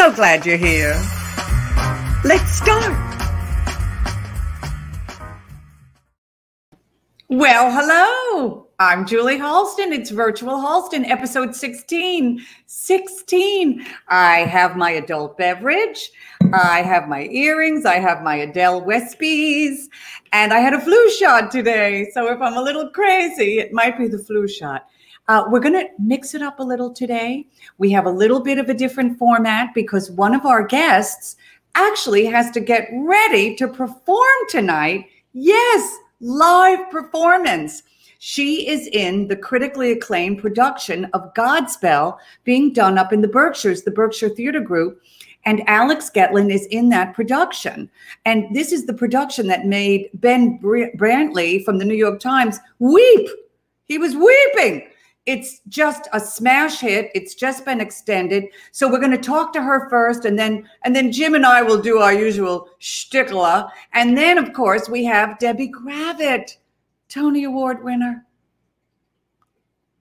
So glad you're here. Let's start. Well, hello. I'm Julie Halston. It's Virtual Halston, episode 16. 16. I have my adult beverage. I have my earrings. I have my Adele Wespies. And I had a flu shot today. So if I'm a little crazy, it might be the flu shot. We're going to mix it up a little today. We have a little bit of a different format because one of our guests actually has to get ready to perform tonight. Yes, live performance. She is in the critically acclaimed production of Godspell being done up in the Berkshires, the Berkshire Theater Group. And Alex Getlin is in that production. And this is the production that made Ben Brantley from the New York Times weep. He was weeping. It's just a smash hit. It's just been extended. So we're going to talk to her first, and then Jim and I will do our usual shtickler. And then, of course, we have Debbie Gravitte, Tony Award winner.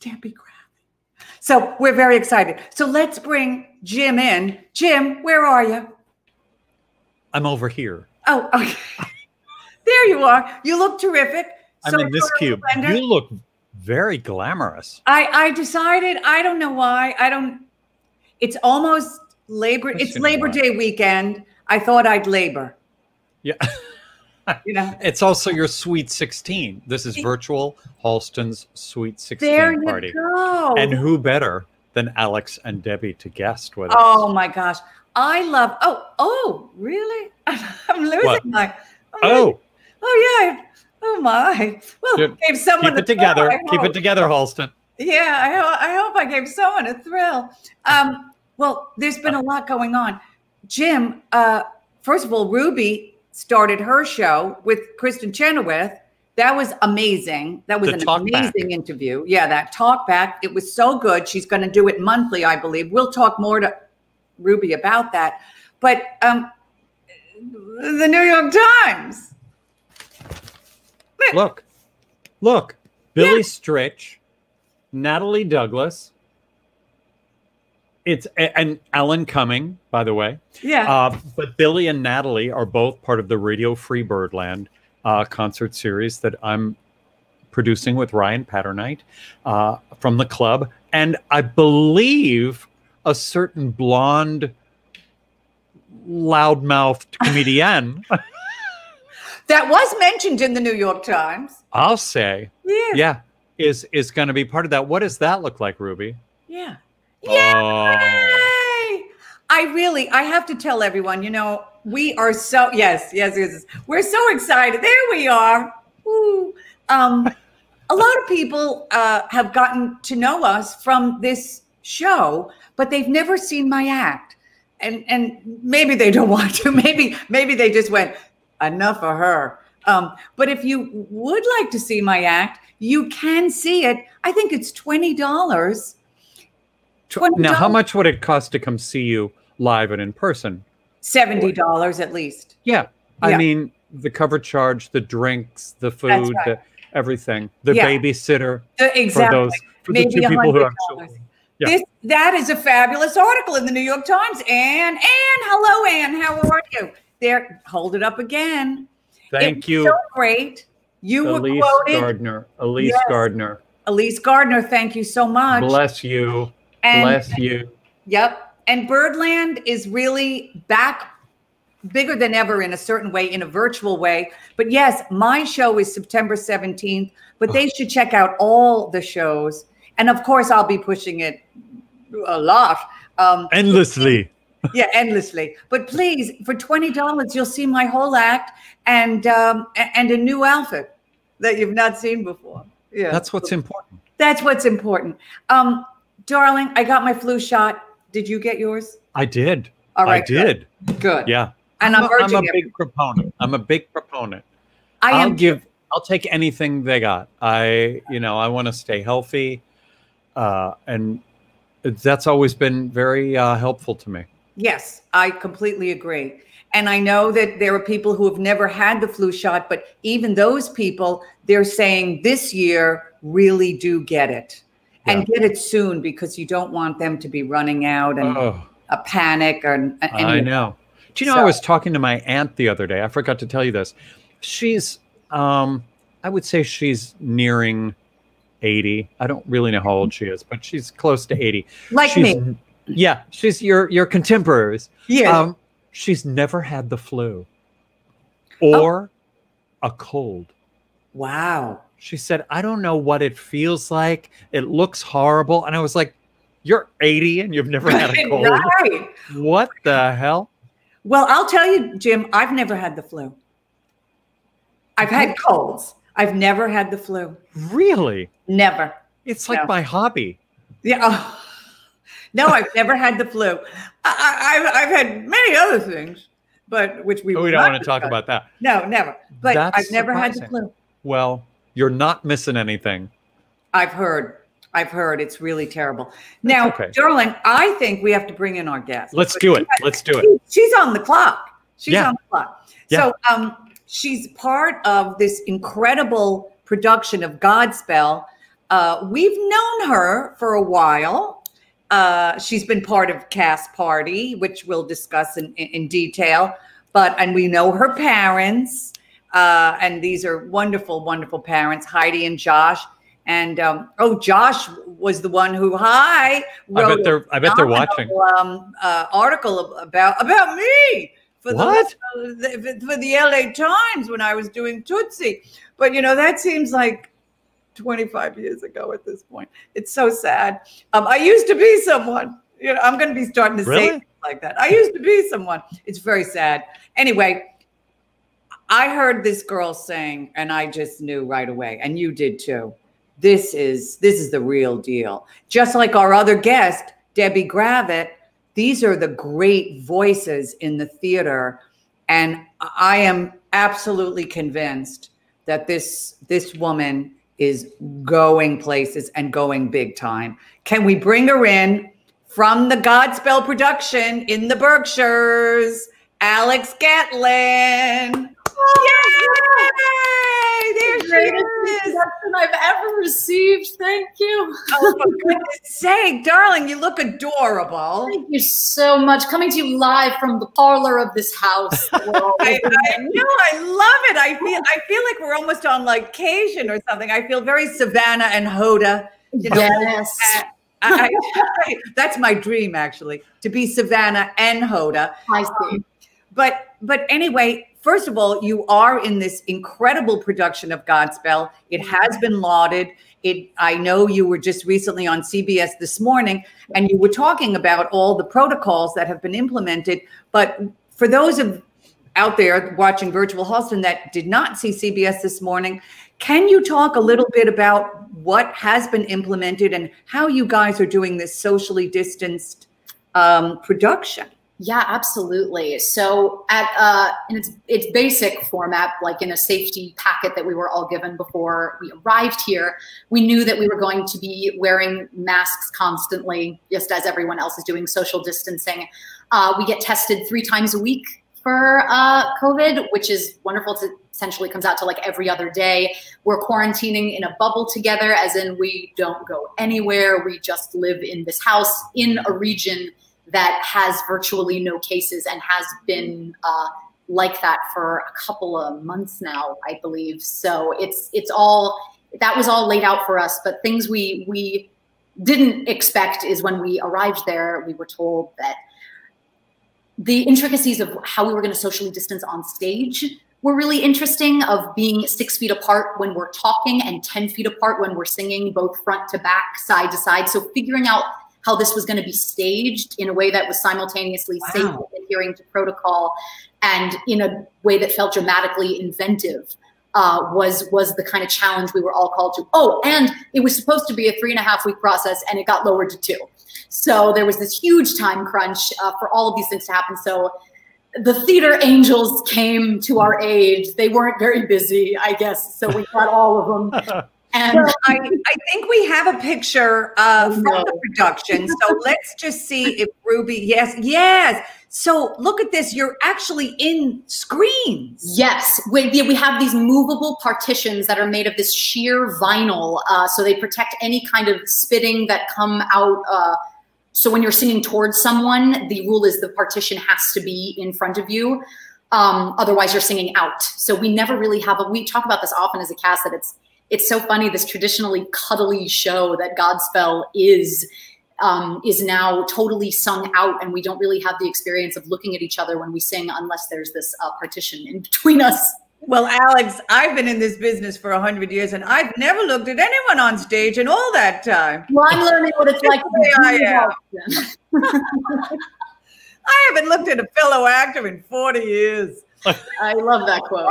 Debbie Gravitte. So we're very excited. So let's bring Jim in. Jim, where are you? I'm over here. Oh, okay. There you are. You look terrific. I'm in this cube. You look very glamorous. I decided, I don't know why. It's almost Labor Day weekend. I thought I'd labor. Yeah. You know, it's also your Sweet 16. This is Virtual Halston's Sweet 16 there you party. Go. And who better than Alex and Debbie to guest with us? Oh my gosh. I love, oh, really? I'm losing my, oh yeah. Oh my. Well, gave someone keep it together. Keep it together, Halston. Yeah, I hope I gave someone a thrill. Well, there's been a lot going on. Jim, first of all, Ruby started her show with Kristen Chenoweth. That was amazing. That was an amazing interview. Yeah, that talk back. It was so good. She's going to do it monthly, I believe. We'll talk more to Ruby about that. But the New York Times. Look. Billy Stritch, Natalie Douglas. And Alan Cumming, by the way. Yeah. But Billy and Natalie are both part of the Radio Free Birdland concert series that I'm producing with Ryan Patternite from the club. And I believe a certain blonde, loudmouthed comedian that was mentioned in the New York Times. I'll say. Yeah. Is going to be part of that. What does that look like, Ruby? Yeah. Yay! I have to tell everyone, we are so, yes. We're so excited. There we are. Ooh. A lot of people have gotten to know us from this show, but they've never seen my act. And maybe they don't want to. Maybe they just went, enough of her. But if you would like to see my act, you can see it. I think it's $20. Now, how much would it cost to come see you live and in person? $70 at least. Yeah. I mean, the cover charge, the drinks, the food, everything, the babysitter. Exactly. For the two people who actually. Yeah. That is a fabulous article in the New York Times. Anne, hello, Anne. How are you? There, hold it up again. Thank you. So great. You were quoted. Elise Gardner, thank you so much. Bless you. Bless you. Yep. And Birdland is really back bigger than ever in a certain way, in a virtual way. But yes, my show is September 17th, but they should check out all the shows. And of course, I'll be pushing it a lot. Endlessly. Yeah, endlessly. But please, for $20, you'll see my whole act and a new outfit that you've not seen before. Yeah. That's what's important. That's what's important. Darling, I got my flu shot. Did you get yours? I did. All right. I did. Good. Yeah. And I'm a big proponent. I'll take anything they got. I want to stay healthy. And that's always been very helpful to me. Yes, I completely agree. And I know that there are people who have never had the flu shot, but even those people, they're saying this year really do get it and get it soon because you don't want them to be running out. And a panic or I know. Do you know, I was talking to my aunt the other day. I forgot to tell you this. She's, I would say she's nearing 80. I don't really know how old she is, but she's close to 80. Like me. Yeah, she's your contemporaries. Yeah. She's never had the flu or a cold. Wow. She said, I don't know what it feels like. It looks horrible. And I was like, you're 80 and you've never had a cold. Right. What the hell? Well, I'll tell you, Jim, I've never had the flu. I've had colds. I've never had the flu. Really? Never. It's like my hobby. Yeah. No, I've never had the flu. I've had many other things, but which we don't want to talk about that. No, never. But I've never had the flu. Well, you're not missing anything. I've heard it's really terrible. Now, darling, I think we have to bring in our guest. Let's do it. She's on the clock. She's on the clock. Yeah. So she's part of this incredible production of Godspell. We've known her for a while. She's been part of Cast Party, which we'll discuss in detail. And we know her parents. And these are wonderful, wonderful parents, Heidi and Josh. And Josh was the one who wrote I bet they're watching. Article about me for the LA Times when I was doing Tootsie. But that seems like 25 years ago at this point. It's so sad. I used to be someone. I'm going to be starting to say things like that. I used to be someone. It's very sad. Anyway, I heard this girl sing, and I just knew right away, and you did too. This is the real deal. Just like our other guest, Debbie Gravitte, these are the great voices in the theater. And I am absolutely convinced that this woman is going places and going big time. Can we bring her in from the Godspell production in the Berkshires, Alex Getlin? Yay! There she is. I've ever received. Thank you. Oh, for goodness sake, darling, you look adorable. Thank you so much. Coming to you live from the parlor of this house. I know, I love it. I feel like we're almost on location or something. I feel very Savannah and Hoda. Yes. That's my dream, actually, to be Savannah and Hoda. I see. But anyway, first of all, you are in this incredible production of Godspell. It has been lauded. I know you were just recently on CBS This Morning, and you were talking about all the protocols that have been implemented. But for those out there watching Virtual Halston that did not see CBS This Morning, can you talk a little bit about what has been implemented and how you guys are doing this socially distanced production? Yeah, absolutely. So in its basic format, like in a safety packet that we were all given before we arrived here, we knew that we were going to be wearing masks constantly, just as everyone else is doing social distancing. We get tested 3 times a week for COVID, which is wonderful. It essentially comes out to like every other day. We're quarantining in a bubble together, as in we don't go anywhere. We just live in this house in a region that has virtually no cases and has been like that for a couple of months now, I believe. So it's all, that was all laid out for us, but things we didn't expect is when we arrived there, we were told that the intricacies of how we were going to socially distance on stage were really interesting, of being 6 feet apart when we're talking and 10 feet apart when we're singing, both front to back, side to side. So figuring out how this was going to be staged in a way that was simultaneously safe and adhering to protocol, and in a way that felt dramatically inventive, was the kind of challenge we were all called to. Oh, and it was supposed to be a 3.5-week process, and it got lowered to 2. So there was this huge time crunch for all of these things to happen. So the theater angels came to our aid. They weren't very busy, I guess, so we got all of them. And well, I think we have a picture from the production. So let's just see if Ruby, yes. So look at this. You're actually in screens. Yes. We have these movable partitions that are made of this sheer vinyl. So they protect any kind of spitting that come out So when you're singing towards someone, the rule is the partition has to be in front of you. Otherwise, you're singing out. So we never really have we talk about this often as a cast, that it's so funny, this traditionally cuddly show that Godspell is now totally sung out, and we don't really have the experience of looking at each other when we sing unless there's this partition in between us. Well, Alex, I've been in this business for 100 years, and I've never looked at anyone on stage in all that time. Well, I'm learning what it's like to be I haven't looked at a fellow actor in 40 years. I love that quote.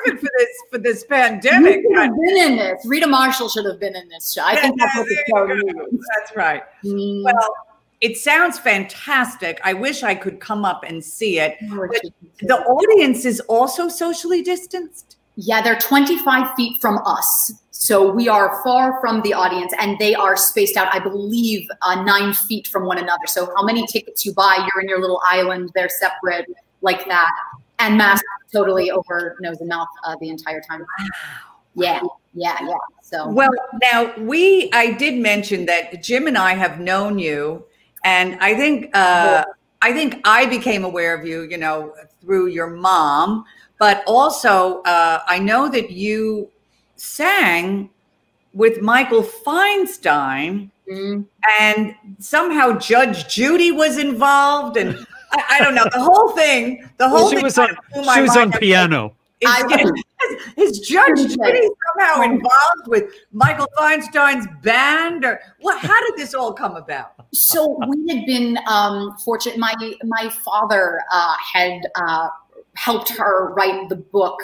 Perfect for this pandemic. You should have been in this. Rita Marshall should have been in this show. I think that's what the show needs. That's right. Well, it sounds fantastic. I wish I could come up and see it. But the audience is also socially distanced? Yeah, they're 25 feet from us. So we are far from the audience, and they are spaced out, I believe, 9 feet from one another. So how many tickets you buy, you're in your little island, they're separate like that. And masked totally over nose and mouth the entire time. Yeah. So well, now I did mention that Jim and I have known you. And I think I became aware of you, through your mom, but also I know that you sang with Michael Feinstein, and somehow Judge Judy was involved, and I don't know, the whole thing. She was on piano. Is Judge Judy somehow involved with Michael Feinstein's band, or what? How did this all come about? So we had been fortunate. My father had helped her write the book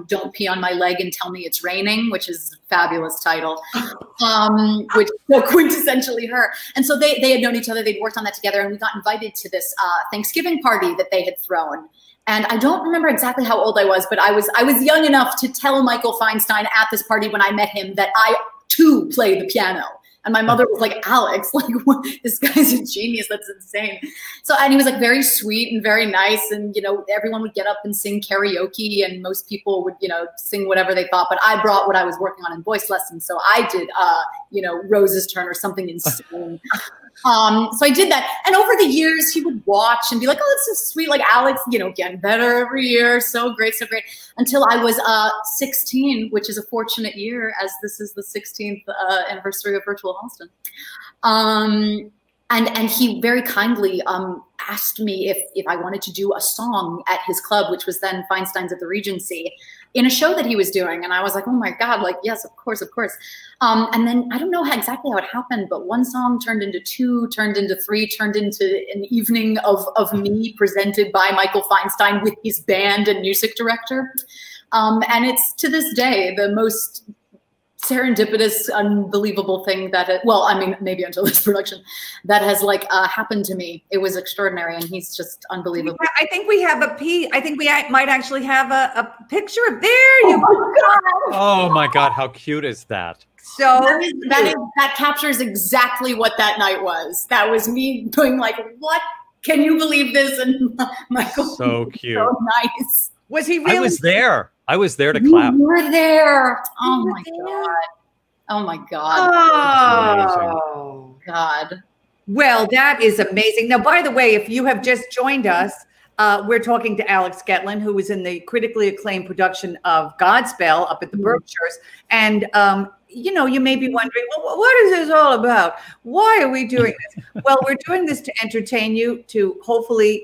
"Don't Pee on My Leg and Tell Me It's Raining," which is a fabulous title, which is so quintessentially her. And so they had known each other. They'd worked on that together, and we got invited to this Thanksgiving party that they had thrown. And I don't remember exactly how old I was, but I was young enough to tell Michael Feinstein at this party when I met him that I too play the piano. And my mother was like, Alex, like, what? This guy's a genius. That's insane. So, and he was like very sweet and very nice. And, everyone would get up and sing karaoke, and most people would, sing whatever they thought. But I brought what I was working on in voice lessons. So I did, Rose's Turn or something insane. So I did that. And over the years, he would watch and be like, oh, that's so sweet. Like, Alex, getting better every year. So great, so great. Until I was 16, which is a fortunate year, as this is the 16th anniversary of Virtual Halston. And he very kindly asked me if I wanted to do a song at his club, which was then Feinstein's at the Regency, in a show that he was doing. And I was like, oh my God, like, yes, of course, of course. And then I don't know exactly how it happened, but one song turned into 2, turned into 3, turned into an evening of me presented by Michael Feinstein with his band and music director. And it's to this day the most serendipitous, unbelievable thing that maybe until this production, that has happened to me. It was extraordinary, and he's just unbelievable. I think we have I think we might actually have a picture of there. Oh my God, how cute is that? So that captures exactly what that night was. That was me going like, what? Can you believe this? And Michael, so cute, so nice. Was he really? I was there to clap. You were there. Oh my God. Oh my God. Oh God. Well, that is amazing. Now, by the way, if you have just joined us, we're talking to Alex Getlin, who was in the critically acclaimed production of Godspell up at the Berkshires. And, you may be wondering, well, what is this all about? Why are we doing this? Well, we're doing this to entertain you, to hopefully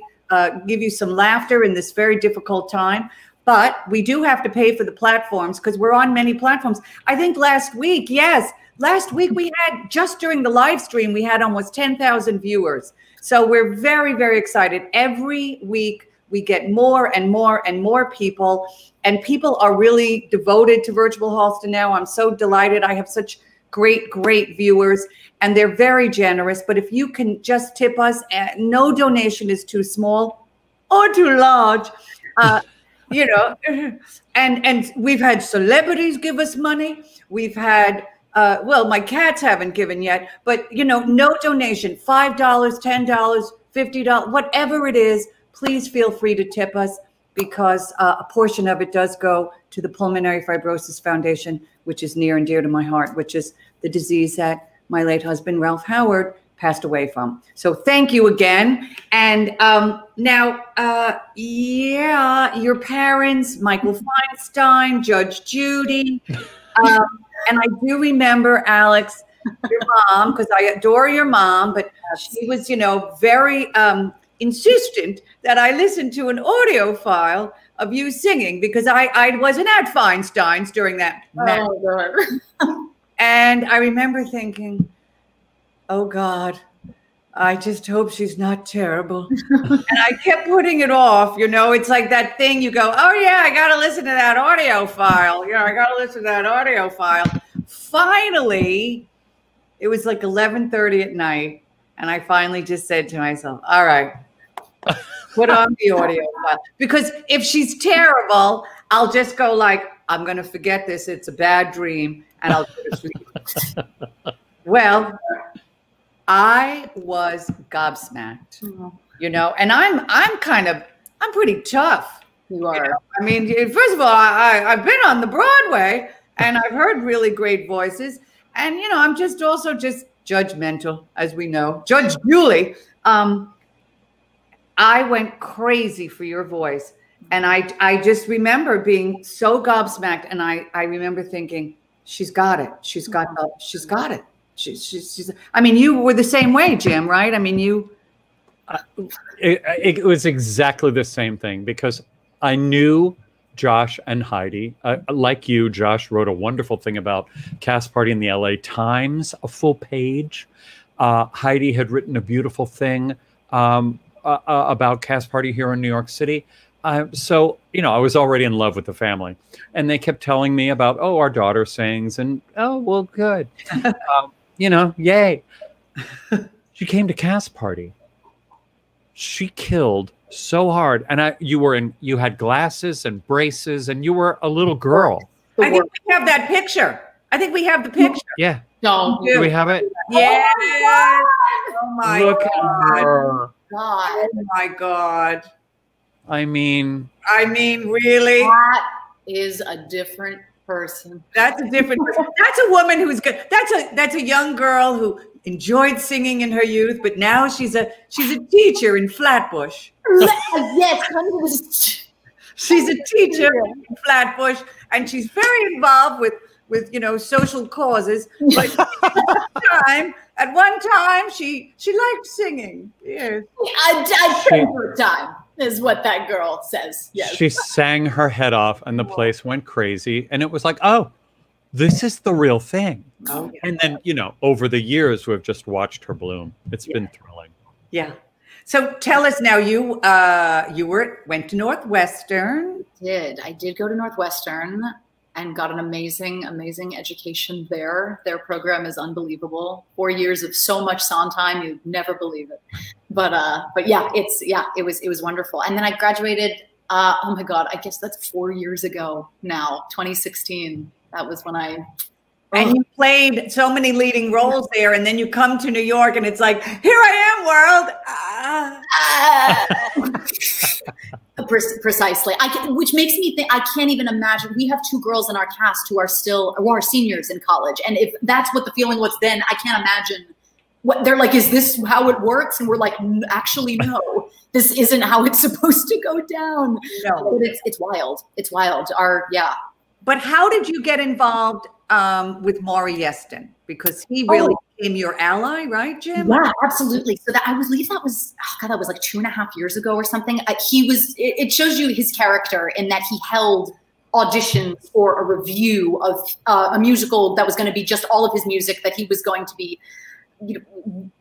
give you some laughter in this very difficult time. But we do have to pay for the platforms because we're on many platforms. I think last week we had, just during the live stream, we had almost 10,000 viewers. So we're very, very excited. Every week we get more and more and more people, and people are really devoted to Virtual Halston now. I'm so delighted. I have such great, great viewers, and they're very generous. But if you can just tip us, no donation is too small or too large. And we've had celebrities give us money. We've had, my cats haven't given yet, but, no donation, $5, $10, $50, whatever it is, please feel free to tip us, because a portion of it does go to the Pulmonary Fibrosis Foundation, which is near and dear to my heart, which is the disease that my late husband, Ralph Howard, passed away from. So thank you again. And now, yeah, your parents, Michael Feinstein, Judge Judy. And I do remember, Alex, your mom, because I adore your mom, but she was, you know, very insistent that I listen to an audio file of you singing, because I wasn't at Feinstein's during that. And I remember thinking, oh God, I just hope she's not terrible. And I kept putting it off. You know, it's like that thing you go, oh yeah, I got to listen to that audio file. Yeah, I got to listen to that audio file. Finally, it was like 11:30 at night. And I finally just said to myself, all right, put on the audio file. Because if she's terrible, I'll just go like, I'm going to forget this. It's a bad dream. And I'll go to sleep. Well, I was gobsmacked, you know, and I'm pretty tough. You are. You know? I mean, first of all, I've been on the Broadway and I've heard really great voices. And, you know, I'm just also just judgmental, as we know. Judge Julie, I went crazy for your voice. And I just remember being so gobsmacked. And I remember thinking, she's got it. She's got it. She's. I mean, you were the same way, Jim, right? I mean, you. It was exactly the same thing, because I knew Josh and Heidi. Like you, Josh wrote a wonderful thing about Cast Party in the LA Times, a full page. Heidi had written a beautiful thing about Cast Party here in New York City. So, you know, I was already in love with the family, and they kept telling me about, oh, our daughter sings, and oh, well, good. You know, yay. She came to Cast Party. She killed so hard. And you had glasses and braces, and you were a little girl. I think we have that picture. I think we have the picture. Yeah. No. Do we have it? Yeah. Oh my Look God. at her. God. Oh my God. I mean, really? That is a different person. That's a different person. That's a woman who's good. That's a young girl who enjoyed singing in her youth, but now she's a teacher in Flatbush. Yes, she's a teacher in Flatbush, and she's very involved with you know, social causes. But at one time she liked singing. Yes. I her time is what that girl says. Yes. she sang her head off, and the place went crazy, and it was like, oh, this is the real thing. Oh, yeah. And then, you know, over the years, we've just watched her bloom. It's been thrilling. Yeah. So tell us now, you went to Northwestern. I did go to Northwestern and got an amazing education there. Their program is unbelievable. 4 years of so much Sondheim, you'd never believe it. But yeah, it was wonderful. And then I graduated. Oh my God, I guess that's 4 years ago now, 2016. That was when I. And you played so many leading roles there, and then you come to New York, and it's like, here I am, world. Precisely. Which makes me think, I can't even imagine. We have 2 girls in our cast who are seniors in college, and if that's what the feeling was then, I can't imagine what they're like. Is this how it works? And we're like, actually, no. This isn't how it's supposed to go down. No, but it's wild. It's wild. But how did you get involved with Maury Yeston? Because he really became your ally, right, Jim? Yeah, absolutely. So that, I believe that was, that was like 2.5 years ago or something. It shows you his character in that he held auditions for a review of a musical that was going to be just all of his music that he was going to be, you know,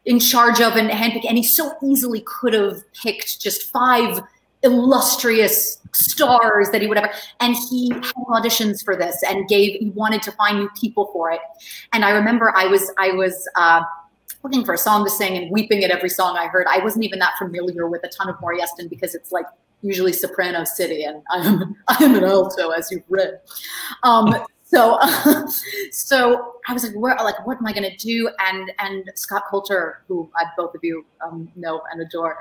in charge of and handpick. And he so easily could have picked just 5 illustrious stars that he would ever, and he had auditions for this and he wanted to find new people for it. And I remember I was looking for a song to sing and weeping at every song I heard. I wasn't even that familiar with a ton of Maury Yeston because it's like usually soprano city, and I am an alto, as you've read. So I was like, what am I going to do? And Scott Coulter, who both of you know and adore,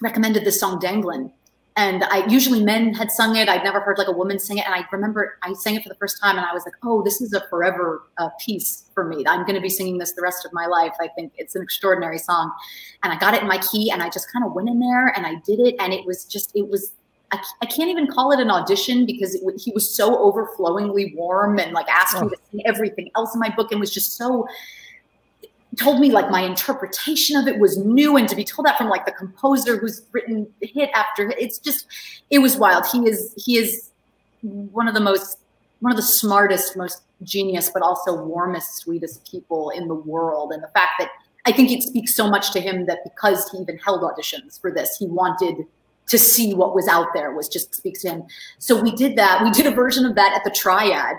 recommended this song Danglin'. And usually men had sung it. I'd never heard like a woman sing it. And I remember I sang it for the first time and I was like, oh, this is a forever piece for me. I'm going to be singing this the rest of my life. I think it's an extraordinary song. And I got it in my key and I just kind of went in there and I did it. And it was I can't even call it an audition because he was so overflowingly warm and like asked me to sing everything else in my book and was just so, told me like my interpretation of it was new, and to be told that from like the composer who's written hit after hit, it was wild. He is one of the smartest, most genius, but also warmest, sweetest people in the world. And the fact that I think it speaks so much to him that because he even held auditions for this, he wanted to see what was out there, was just speaks to him. So we did that. We did a version of that at the Triad,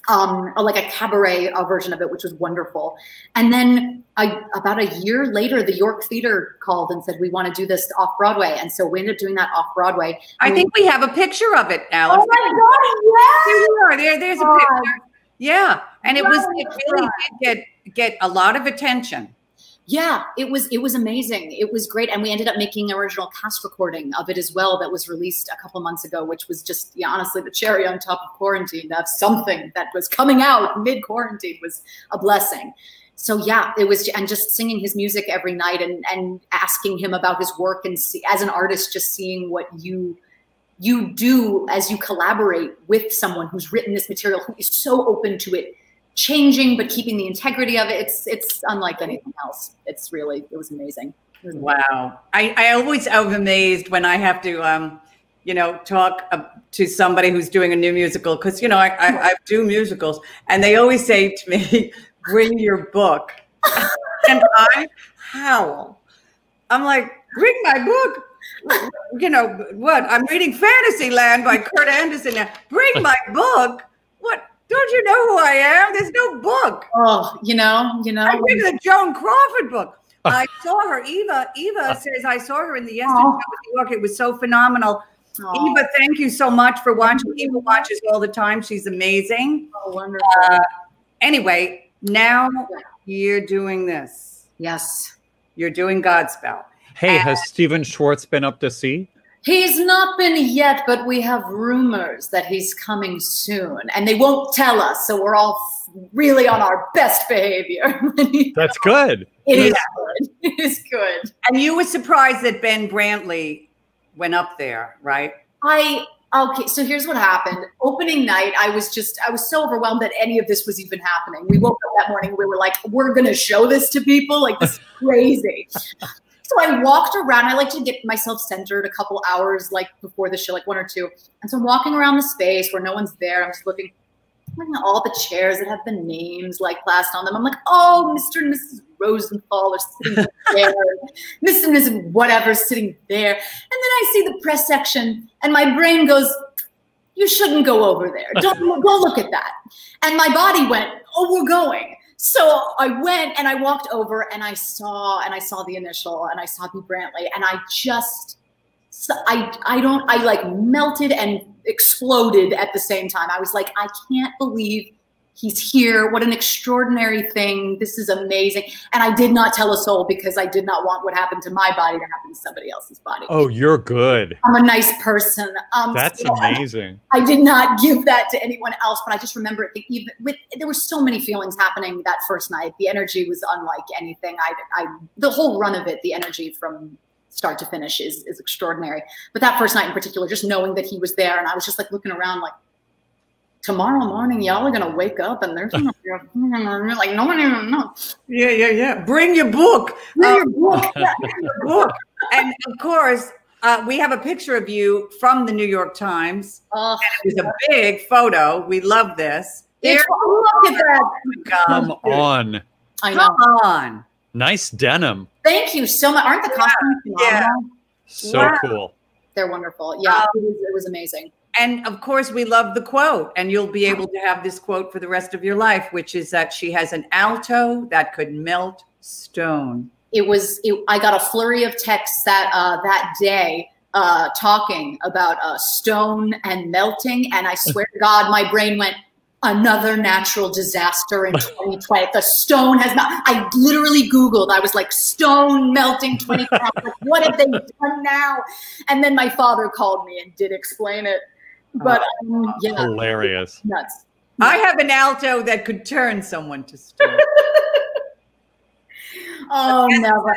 like a cabaret version of it, which was wonderful. And then about a year later, the York Theater called and said, we want to do this off Broadway. And so we ended up doing that off Broadway. I think we have a picture of it, Alex. Oh my God, yes! There's a picture. Yeah. And it really did get a lot of attention. Yeah, it was amazing. It was great. And we ended up making an original cast recording of it as well that was released a couple months ago, which was just, honestly, the cherry on top of quarantine. To have something that was coming out mid-quarantine was a blessing. So yeah, it was, and just singing his music every night and asking him about his work, and as an artist, just seeing what you do as you collaborate with someone who's written this material, who is so open to it changing, but keeping the integrity of it. It's unlike anything else. It was amazing. Wow. I always am amazed when I have to, talk to somebody who's doing a new musical. Cause I do musicals and they always say to me, bring your book. And I howl. I'm like, bring my book. What? I'm reading Fantasyland by Kurt Anderson now. Bring my book. What? Don't you know who I am? There's no book. Oh, I'm reading the Joan Crawford book. I saw her. Eva says I saw her in the Yesterday Show with New York. It was so phenomenal. Eva, thank you so much for watching. Eva watches all the time. She's amazing. Oh, wonderful. Anyway, now you're doing this. Yes. You're doing Godspell. Hey, has Stephen Schwartz been up to see? He's not been yet, but we have rumors that he's coming soon, and they won't tell us, so we're all really on our best behavior. That's good. It is good. It is good. And you were surprised that Ben Brantley went up there, right? Okay, so here's what happened. Opening night, I was so overwhelmed that any of this was even happening. We woke up that morning, we were like, we're going to show this to people? Like, this is crazy. So I walked around. I like to get myself centered a couple hours like before the show, like 1 or 2. And so I'm walking around the space where no one's there. I'm just looking at all the chairs that have the names like plastered on them. I'm like, oh, Mr. and Mrs. Rosenthal are sitting there. Mr. and Mrs. whatever sitting there. And then I see the press section and my brain goes, you shouldn't go over there. Don't go look at that. And my body went, oh, we're going. So I went and I walked over and I saw the initial and I saw B. Brantley, and I like melted and exploded at the same time. I was like, I can't believe he's here. What an extraordinary thing. This is amazing. And I did not tell a soul because I did not want what happened to my body to happen to somebody else's body. Oh, you're good. I'm a nice person. That's amazing. I did not give that to anyone else, but I just remember it. There were so many feelings happening that first night. The energy was unlike anything. The whole run of it, the energy from start to finish is extraordinary. But that first night in particular, just knowing that he was there, and I was just like looking around like, tomorrow morning, y'all are gonna wake up and there's gonna be like no one even knows. Yeah. Bring your book. Bring your book. Bring your book. And of course, we have a picture of you from the New York Times. And it was a big photo. We love this. Look at that. Come on. I know. Come on. Nice denim. Thank you so much. Aren't the costumes phenomenal? Yeah. So cool. They're wonderful. Yeah, it was amazing. And of course, we love the quote, and you'll be able to have this quote for the rest of your life, which is that she has an alto that could melt stone. I got a flurry of texts that day talking about stone and melting, and I swear to God, my brain went, another natural disaster in 2020. The stone has not, I literally Googled, I was like, stone melting 2020. Like, what have they done now? And then my father called me and did explain it. But yeah. Hilarious. Nuts. I have an alto that could turn someone to stone. Oh, never.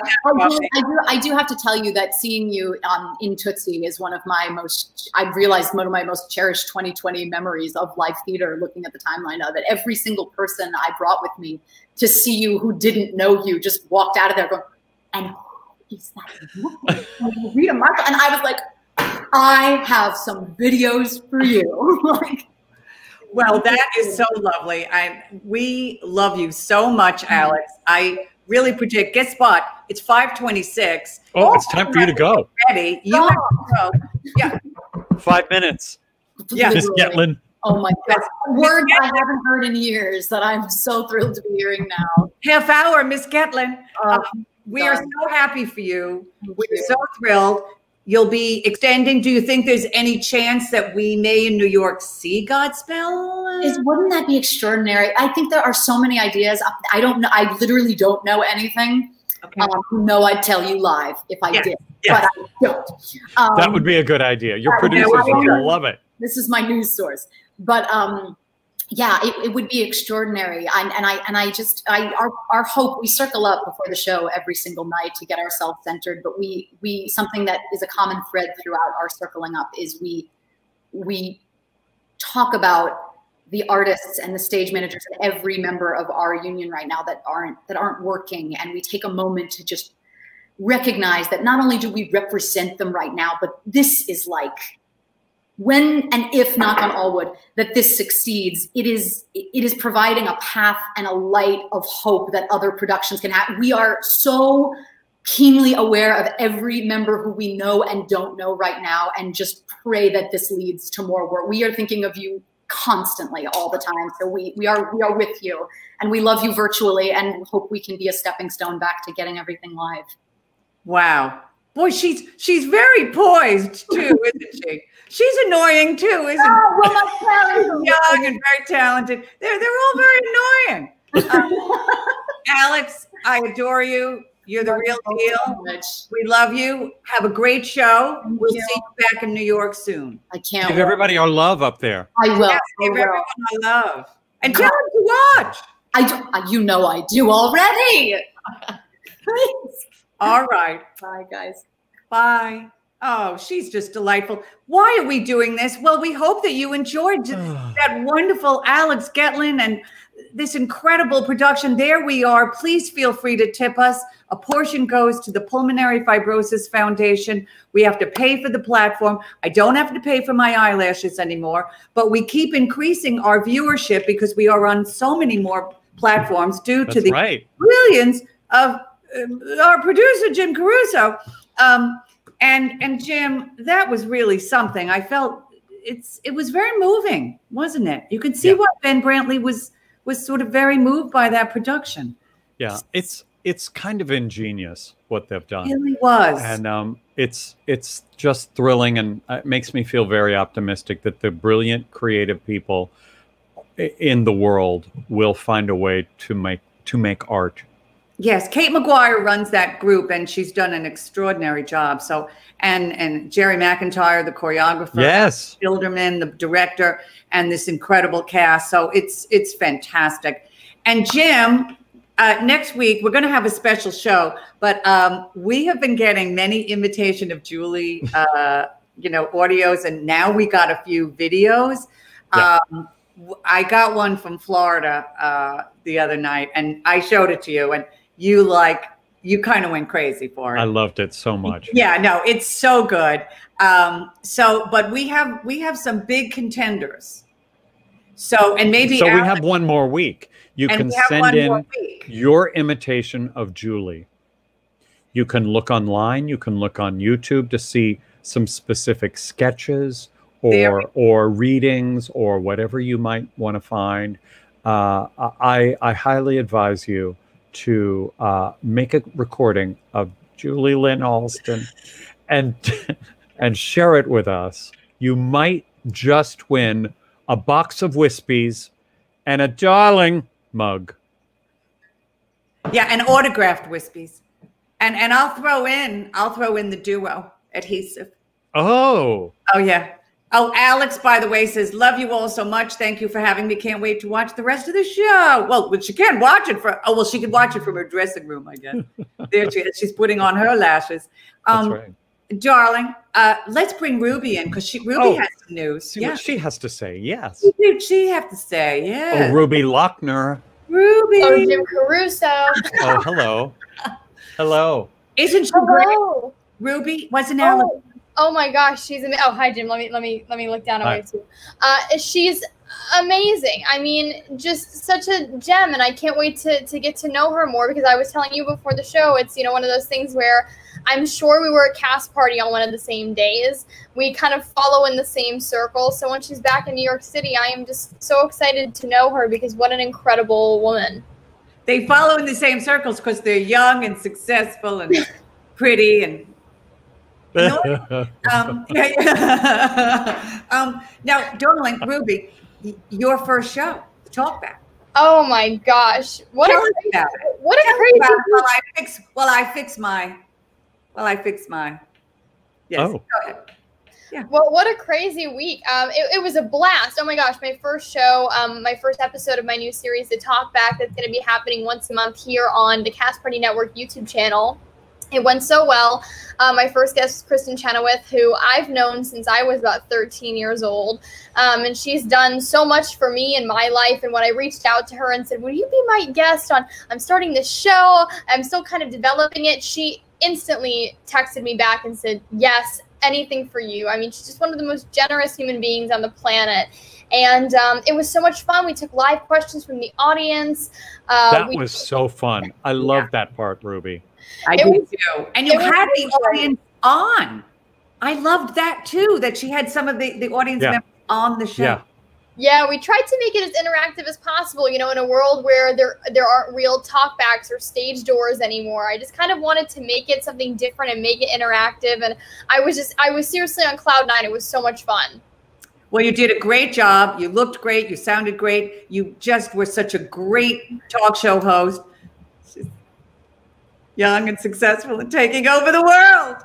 I do have to tell you that seeing you in Tootsie is one of my most, I've realized one of my most cherished 2020 memories of live theater, looking at the timeline of it. Every single person I brought with me to see you who didn't know you just walked out of there going, and who is that? Rita Marshall. And I was like, I have some videos for you. Like, well, that is so lovely. We love you so much, Alex. I really predict. Guess what? It's 5:26. Oh, it's time for you to go. Ready? You have to go. Yeah. 5 minutes. Yeah. Miss Getlin. Oh my God. Words I haven't heard in years that I'm so thrilled to be hearing now. Half hour, Miss Getlin. We are so happy for you. We're so thrilled. You'll be extending. Do you think there's any chance that we may in New York see Godspell? Wouldn't that be extraordinary? I think there are so many ideas. I don't know. I literally don't know anything. Okay. No, I'd tell you live if I did, but I don't. That would be a good idea. Your producers would love it. This is my news source. But yeah, it would be extraordinary. Our hope, we circle up before the show every single night to get ourselves centered, but we something that is a common thread throughout our circling up is we talk about the artists and the stage managers and every member of our union right now that aren't working, and we take a moment to just recognize that not only do we represent them right now, but this is like, when and if, knock on all wood, that this succeeds, it is providing a path and a light of hope that other productions can have. We are so keenly aware of every member who we know and don't know right now, and just pray that this leads to more work. We are thinking of you constantly, all the time. So we are with you, and we love you virtually, and hope we can be a stepping stone back to getting everything live. Wow. Boy, she's very poised too, isn't she? She's annoying too, isn't she? Oh, well, young and very talented. They're all very annoying. Alex, I adore you. You're the real deal. We love you. Have a great show. We'll see you back in New York soon. I can't. Give everybody our love up there. I will. Yes, give everyone our love. And tell them to watch. I do already. Please. All right. Bye, guys. Bye. Oh, she's just delightful. Why are we doing this? Well, we hope that you enjoyed that wonderful Alex Getlin and this incredible production. There we are. Please feel free to tip us. A portion goes to the Pulmonary Fibrosis Foundation. We have to pay for the platform. I don't have to pay for my eyelashes anymore, but we keep increasing our viewership because we are on so many more platforms due to the brilliance of our producer, Jim Caruso. And Jim, that was really something. I felt it was very moving, wasn't it? You could see why Ben Brantley was sort of very moved by that production. Yeah, it's kind of ingenious what they've done. It really was. And it's just thrilling, and it makes me feel very optimistic that the brilliant creative people in the world will find a way to make art. Yes, Kate McGuire runs that group, and she's done an extraordinary job. So, and Jerry McIntyre, the choreographer, yes, Bilderman, the director, and this incredible cast. So it's fantastic. And Jim, next week we're going to have a special show, but we have been getting many imitation of Julie, audios, and now we got a few videos. Yeah. I got one from Florida the other night, and I showed it to you, and you kind of went crazy for it. I loved it so much. Yeah, no, it's so good. But we have some big contenders. So, and maybe we have one more week. You can send in your imitation of Julie. You can look online. You can look on YouTube to see some specific sketches or readings or whatever you might want to find. I highly advise you to make a recording of Julie Lynn Halston and share it with us. You might just win a box of Wispies and a darling mug. Yeah, and autographed Wispies. And I'll throw in the duo adhesive. Oh. Oh yeah. Oh, Alex, by the way, says, love you all so much. Thank you for having me. Can't wait to watch the rest of the show. Well, she can't watch it she can watch it from her dressing room, I guess. There she is. She's putting on her lashes. That's right. Darling, let's bring Ruby in because Ruby has some news. See what she has to say. Yes. What did she have to say? Yeah. Oh, Ruby Lochner. Ruby. Oh, Jim Caruso. Oh, hello. Hello. Isn't she Hello. great? Ruby wasn't Alex. Oh my gosh, she's amazing. Oh, hi Jim. Let me look down away too. She's amazing. I mean, just such a gem, and I can't wait to get to know her more because I was telling you before the show, it's one of those things where I'm sure we were a cast party on one of the same days. We kind of follow in the same circle. So when she's back in New York City, I am just so excited to know her because what an incredible woman. They follow in the same circles because they're young and successful and pretty and now, darling Ruby, your first show, Talk Back. Oh my gosh! What a crazy! While I fix my. Yes. Oh. Go ahead. Yeah. Well, what a crazy week. It was a blast. Oh my gosh, my first show, my first episode of my new series, The Talk Back, that's going to be happening once a month here on the Cast Party Network YouTube channel. It went so well. My first guest is Kristen Chenoweth, who I've known since I was about 13 years old. And she's done so much for me in my life. And when I reached out to her and said, will you be my guest on, I'm starting this show, I'm still kind of developing it, she instantly texted me back and said, yes, anything for you. I mean, she's just one of the most generous human beings on the planet. And it was so much fun. We took live questions from the audience. That was so fun. I love that part, Ruby. I do too. And you had the audience on. I loved that too, that she had some of the audience members on the show. Yeah, we tried to make it as interactive as possible, in a world where there aren't real talkbacks or stage doors anymore. I just kind of wanted to make it something different and make it interactive. And I was seriously on cloud nine. It was so much fun. Well, you did a great job. You looked great. You sounded great. You just were such a great talk show host. Young and successful and taking over the world.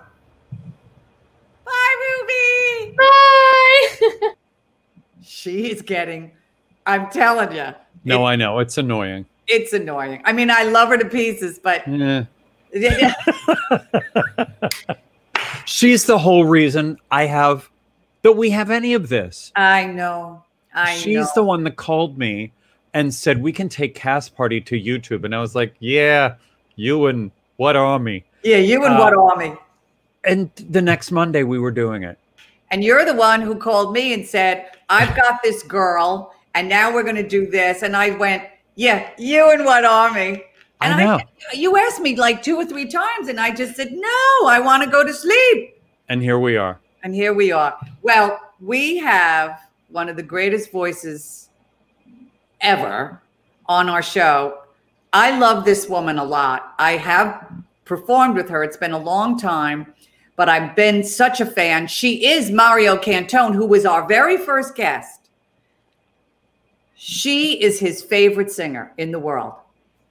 Bye, Ruby. Bye. She is getting, I'm telling you. No, I know. It's annoying. It's annoying. I mean, I love her to pieces, but. She's the whole reason that we have any of this. I know. She's the one that called me and said, we can take Cast Party to YouTube. And I was like, yeah, you and what army? Yeah, you and what army? And the next Monday we were doing it. And you're the one who called me and said, I've got this girl and now we're going to do this. And I went, yeah, you and what army? And I know. You asked me like 2 or 3 times and I just said, no, I want to go to sleep. And here we are. Well, we have one of the greatest voices ever on our show. I love this woman a lot. I have performed with her. It's been a long time, but I've been such a fan. She is Mario Cantone, who was our very first guest. She is his favorite singer in the world.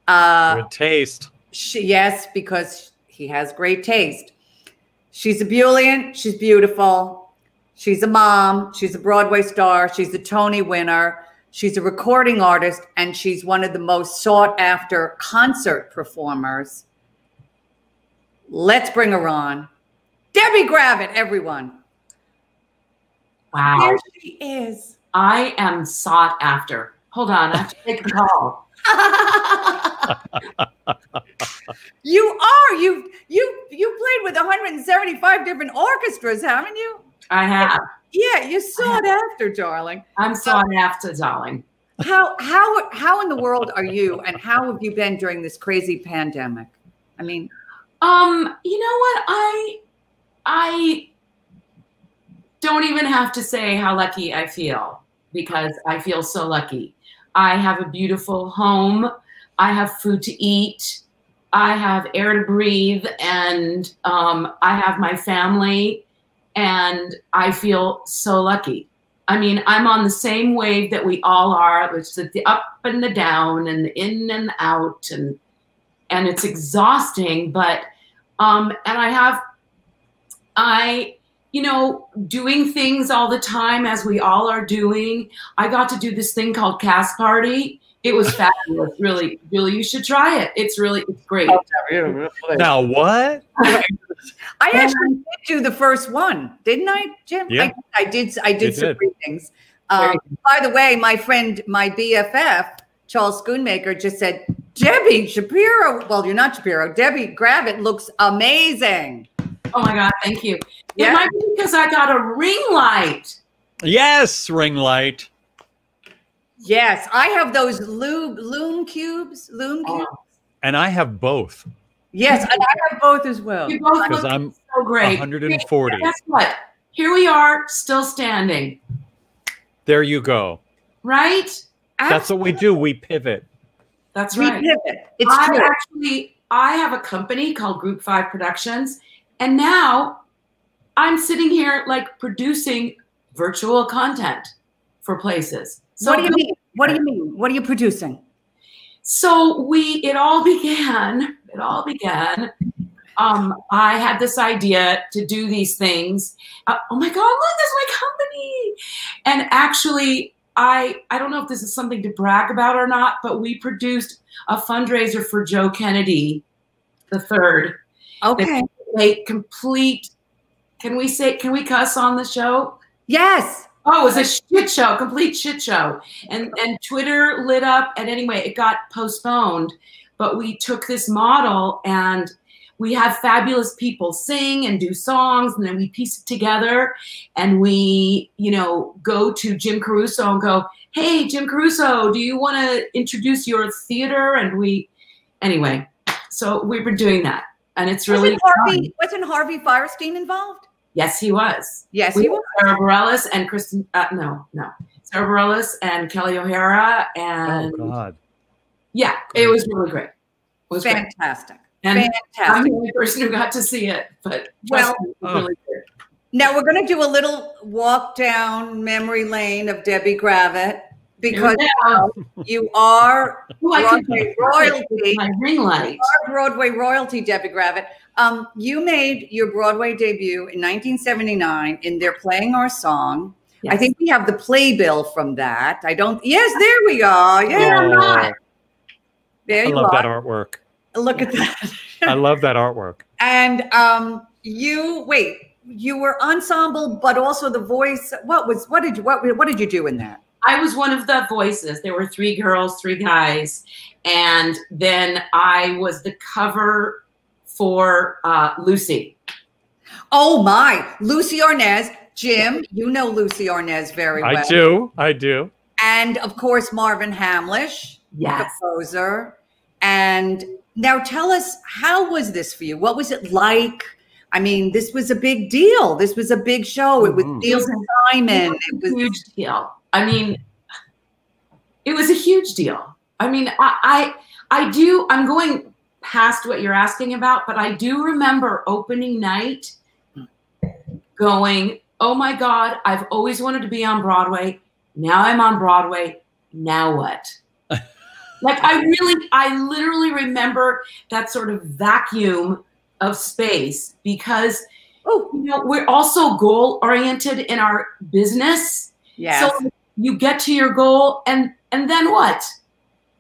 Good taste. Yes, because he has great taste. She's a Bulian. She's beautiful. She's a mom. She's a Broadway star. She's a Tony winner. She's a recording artist, and she's one of the most sought after concert performers. Let's bring her on. Debbie Gravitte, everyone. Wow. There she is. I am sought after. Hold on, I have to take a call. You are. You played with 175 different orchestras, haven't you? I have. Yeah, you're sought after, darling. I'm sought after, darling. How in the world are you, and how have you been during this crazy pandemic? I mean, you know what? I don't even have to say how lucky I feel because I feel so lucky. I have a beautiful home. I have food to eat. I have air to breathe, and I have my family, and I feel so lucky. I mean, I'm on the same wave that we all are, which is the up and the down and the in and the out, and it's exhausting. But and you know, doing things all the time as we all are doing. I got to do this thing called Cast Party. It was fabulous, really. Julie, you should try it. It's great. Now what? I actually did do the first one, didn't I, Jim? Yeah. I did some readings. By the way, my friend, my BFF, Charles Schoonmaker, just said, Debbie Shapiro, well, you're not Shapiro, Debbie Gravitte looks amazing. Oh my God, thank you. Yeah. It might be because I got a ring light. Yes, ring light. Yes, I have those loom cubes. And I have both. Yes, and I have both as well. You both Because look I'm so great. 140. Guess what? Here we are, still standing. There you go. Right? That's what we do. We pivot. That's We right. pivot. It's true. I have a company called Group 5 Productions, and now I'm sitting here like producing virtual content for places. So What do you mean? What do you mean? What are you producing? So it all began. I had this idea to do these things. Oh my God, look, that's my company. And actually, I don't know if this is something to brag about or not, but we produced a fundraiser for Joe Kennedy III. Okay. Like complete, can we cuss on the show? Yes. Oh, it was a shit show, complete shit show. And Twitter lit up, and anyway, it got postponed. But we took this model, and we have fabulous people sing and do songs, and then we piece it together, and we, you know, go to Jim Caruso and go, hey, Jim Caruso, do you want to introduce your theater? And anyway, so we've been doing that, and it's really fun. Wasn't Harvey Firestein involved? Yes, he was. Yes, he was. Sarah Bareilles and Kristen. No. Sarah Bareilles and Kelly O'Hara, and Oh God. Yeah, it was really great. It was fantastic. And fantastic. I'm the only person who got to see it, but well, it was really good. Now we're going to do a little walk down memory lane of Debbie Gravitte because you are Broadway royalty. My ring light. You are Broadway royalty, Debbie Gravitte. You made your Broadway debut in 1979 in They're Playing Our Song. Yes. I think we have the playbill from that. Yes, there we are. Yeah, I'm not. There you are. I love that artwork. Look at that. I love that artwork. And you were ensemble, but also the voice. What did you do in that? I was one of the voices. There were 3 girls, 3 guys, and then I was the cover for Lucy. Oh my, Lucy Arnaz. Jim, you know Lucy Arnaz very well. I do. And of course, Marvin Hamlish, composer. And now tell us, how was this for you? What was it like? I mean, this was a big deal. This was a big show. It was Neil Simon. It was a huge deal. I mean, it was a huge deal. I mean, I'm going past what you're asking about, but I do remember opening night going, oh my God, I've always wanted to be on Broadway. Now I'm on Broadway. Now what? Like I literally remember that sort of vacuum of space because we're also goal oriented in our business. Yeah. So you get to your goal and then what?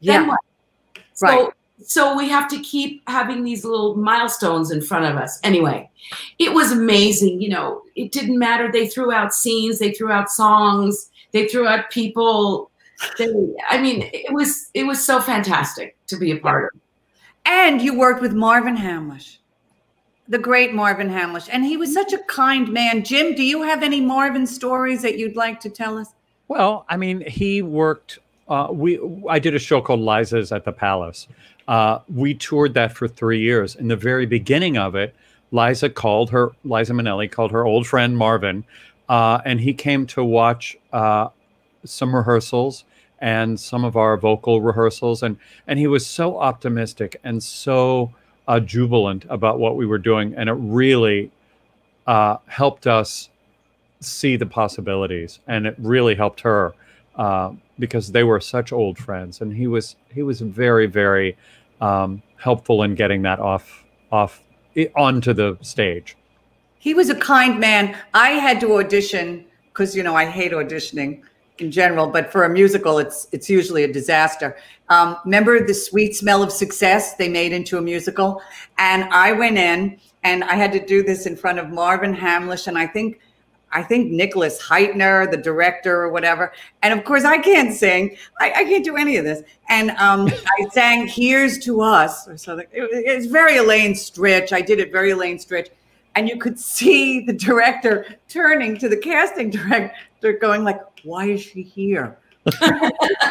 Yeah. Then what? So we have to keep having these little milestones in front of us. Anyway, it was amazing. You know, it didn't matter. They threw out scenes, they threw out songs, they threw out people. It was so fantastic to be a part of. And you worked with Marvin Hamlish, the great Marvin Hamlish. And he was such a kind man. Jim, do you have any Marvin stories that you'd like to tell us? Well, I mean, he worked, I did a show called Liza's at the Palace. We toured that for 3 years. In the very beginning of it, Liza Minnelli called her old friend Marvin, and he came to watch some rehearsals and some of our vocal rehearsals. And he was so optimistic and so jubilant about what we were doing. And it really helped us see the possibilities, and it really helped her because they were such old friends, and he was very, very helpful in getting that onto the stage. He was a kind man. I had to audition because, you know, I hate auditioning in general, but for a musical, it's usually a disaster. Remember The Sweet Smell of Success they made into a musical? And I went in and I had to do this in front of Marvin Hamlish and I think Nicholas Heitner, the director or whatever. And of course I can't sing. I can't do any of this. And I sang Here's to Us or something. It's very Elaine Stritch. I did it very Elaine Stritch. And you could see the director turning to the casting director going like, why is she here? Why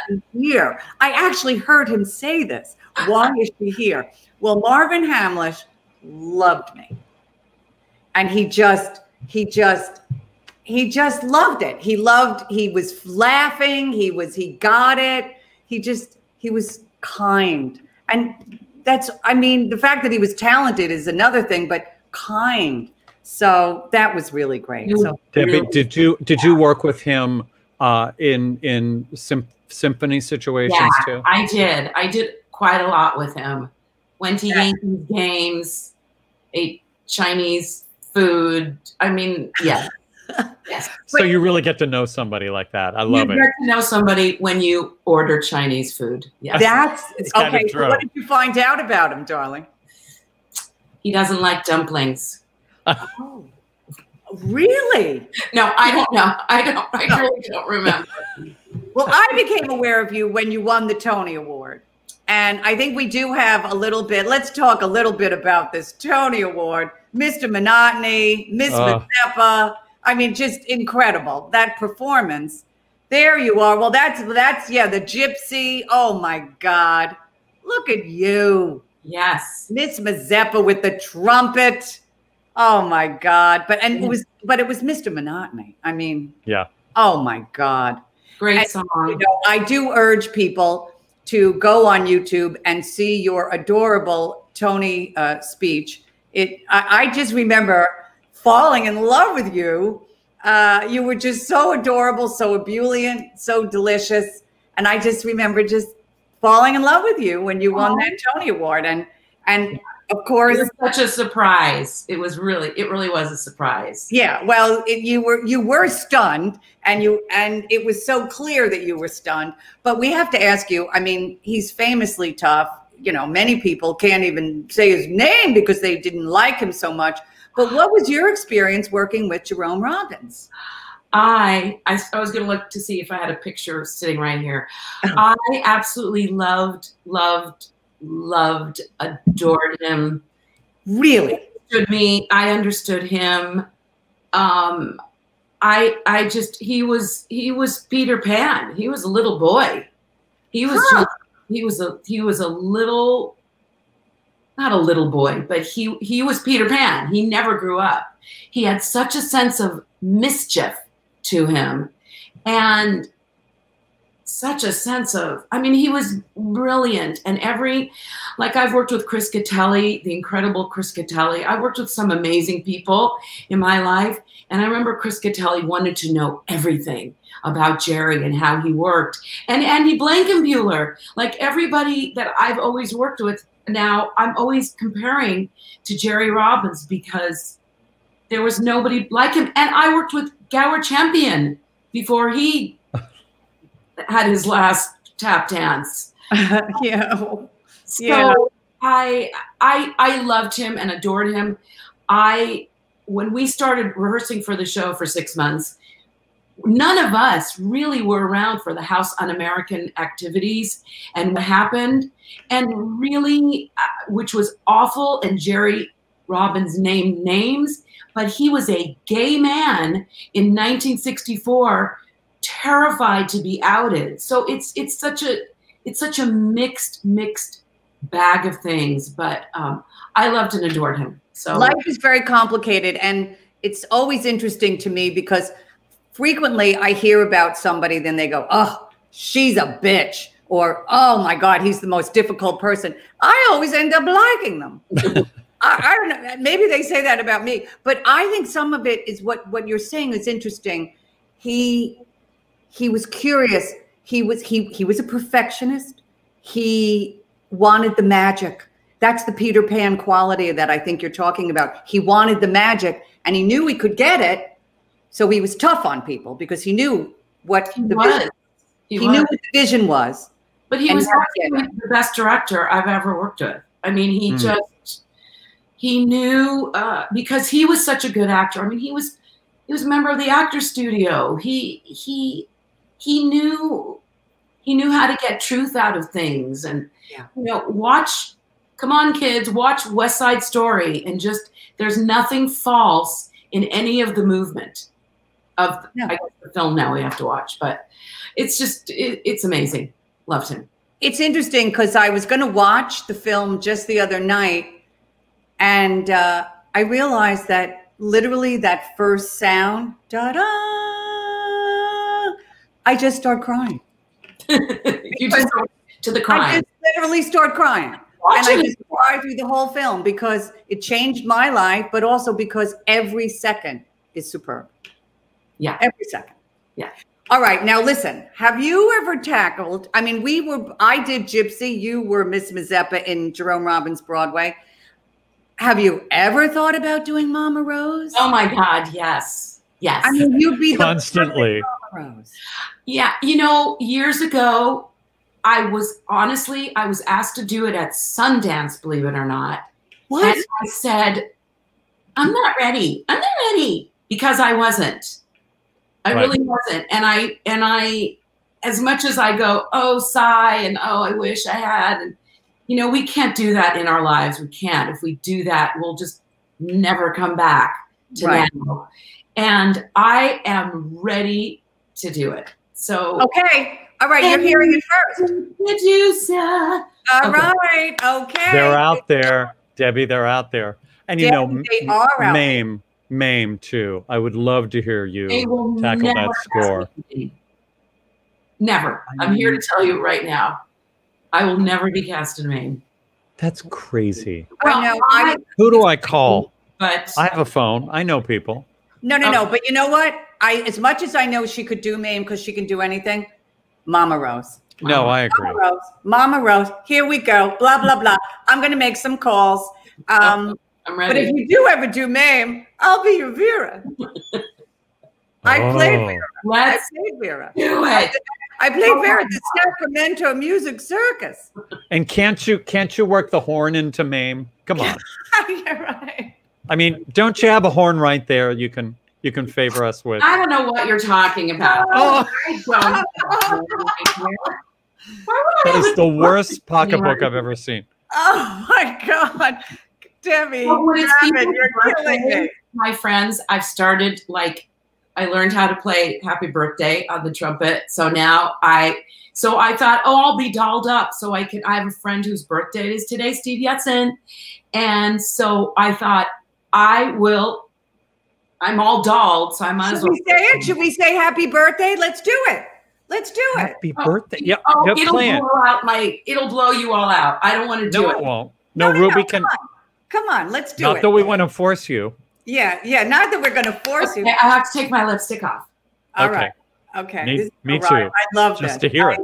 is she here? I actually heard him say this. Why is she here? Well, Marvin Hamlish loved me. And he just loved it. He was laughing. He got it. He was kind. And the fact that he was talented is another thing, but kind. So that was really great. So Debbie, did you work with him in symphony situations too? I did. I did quite a lot with him. Went to Yankees games, ate Chinese food. I mean, yeah. Yes. So you really get to know somebody like that. I love it. You get to know somebody when you order Chinese food. Yes. That's okay. So what did you find out about him, darling? He doesn't like dumplings. Oh, really? No, I don't know. I really don't remember. Well, I became aware of you when you won the Tony Award. And I think we do have a little bit. Let's talk a little bit about this Tony Award. Mr. Monotony, Miss Mazeppa. I mean, just incredible. That performance. There you are. Well, that's the Gypsy. Oh, my God. Look at you. Yes. Miss Mazeppa with the trumpet. Oh, my God. But it was Mr. Monotony. I mean. Yeah. Oh, my God. Great song. You know, I do urge people to go on YouTube and see your adorable Tony speech. I just remember falling in love with you. You were just so adorable, so ebullient, so delicious. And I just remember just falling in love with you when you won that Tony Award. And of course, it was such a surprise. It really was a surprise. Yeah. Well, you were stunned, and it was so clear that you were stunned. But we have to ask you. I mean, he's famously tough. You know, many people can't even say his name because they didn't like him so much. But what was your experience working with Jerome Robbins? I was going to look to see if I had a picture sitting right here. I absolutely loved, adored him. Really? I understood him. He was Peter Pan. He was a little boy. He was a little, not a little boy, but he was Peter Pan. He never grew up. He had such a sense of mischief to him, and such a sense of, I mean, he was brilliant. And I've worked with Chris Gattelli, the incredible Chris Gattelli. I worked with some amazing people in my life. And I remember Chris Gattelli wanted to know everything about Jerry and how he worked. And Andy Blankenbuehler, like everybody that I've always worked with now, I'm always comparing to Jerry Robbins because there was nobody like him. And I worked with Gower Champion before he had his last tap dance. Yeah. So I loved him and adored him. When we started rehearsing for the show for 6 months, none of us really were around for the House Un-American activities and what happened, and really, which was awful. And Jerry Robbins named names, but he was a gay man in 1964, terrified to be outed. So it's such a mixed bag of things. But I loved and adored him. So life is very complicated, and it's always interesting to me because frequently I hear about somebody, then they go, "Oh, she's a bitch," or "Oh my God, he's the most difficult person." I always end up liking them. I don't know. Maybe they say that about me, but I think some of it is what you're saying is interesting. He was curious. He was a perfectionist. He wanted the magic. That's the Peter Pan quality that I think you're talking about. He wanted the magic, and he knew he could get it. So he was tough on people because he knew what he knew what the vision was. But he was the best director I've ever worked with. I mean, he knew because he was such a good actor. I mean, he was a member of the Actors Studio. He knew how to get truth out of things. And come on, kids, watch West Side Story, and just there's nothing false in any of the movement of I guess the film. Now we have to watch, but it's just it's amazing. Loved him. It's interesting because I was going to watch the film just the other night, and I realized that literally that first sound, da-da, I just start crying. You just go to the crying. I just literally start crying. And I just cry through the whole film because it changed my life, but also because every second is superb. Yeah. Every second. Yeah. All right. Now, listen, have you ever tackled, I mean, I did Gypsy. You were Miss Mazeppa in Jerome Robbins' Broadway. Have you ever thought about doing Mama Rose? Oh my God. Yes. Yes. I mean, you'd be constantly. Mama Rose. Yeah. Years ago, I was asked to do it at Sundance, believe it or not. What? And I said, I'm not ready. I'm not ready, because I wasn't. I really wasn't. And I, as much as I go, oh, sigh, and oh, I wish I had, and we can't do that in our lives. We can't. If we do that, we'll just never come back to now. And I am ready to do it. So okay. All right, you're hearing it first. Producer. All right, okay. They're out there, Debbie. They're out there, and they are out Mame too. I would love to hear you tackle that score. Never. I'm here to tell you right now, I will never be cast in Mame. That's crazy. Well, I know. Who do I call? But I have a phone. I know people. No. But you know what? As much as I know she could do Mame because she can do anything. Mama Rose. No, I agree. Mama Rose. Here we go. Blah, blah, blah. I'm going to make some calls. I'm ready. But if you do ever do Mame, I'll be your Vera. I played Vera. Do it. I played Vera at the Sacramento Music Circus. And can't you work the horn into Mame? Come on. Yeah, right. I mean, don't you have a horn right there you can favor us with? I don't know what you're talking about. Oh. I don't. That is the worst pocketbook I've ever seen. Oh my God. Debbie, you're killing me. My friends, I've started, I learned how to play Happy Birthday on the trumpet. So now I thought, I'll be dolled up so I have a friend whose birthday is today, Steve Yetzen. And so I thought I'm all dolled, so I might as well. Should we say it? Should we say happy birthday? Let's do it. Let's do it. Happy birthday. Yeah. It'll blow you all out. I don't want to do it. No, it won't. No, Ruby can. Come on, let's do it. Not that we want to force you. Yeah. Not that we're going to force you. I have to take my lipstick off. All right. Okay. Me too. I love just this. to hear it.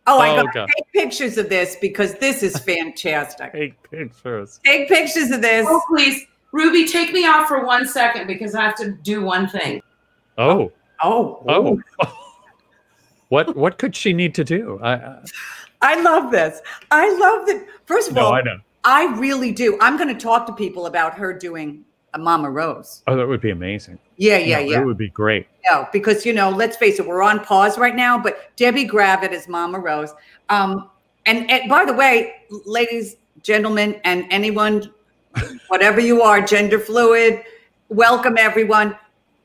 I got to take pictures of this because this is fantastic. Take pictures. Take pictures of this. Oh, please. Ruby, take me off for 1 second because I have to do one thing. Oh. Oh. What could she need to do? I love this. I love that. First of all, I know. I really do. I'm going to talk to people about her doing a Mama Rose. Oh, that would be amazing. Yeah. It would be great. No, because, let's face it, we're on pause right now, but Debbie Gravitte is Mama Rose. And by the way, ladies, gentlemen, and anyone, whatever you are, gender fluid, welcome everyone.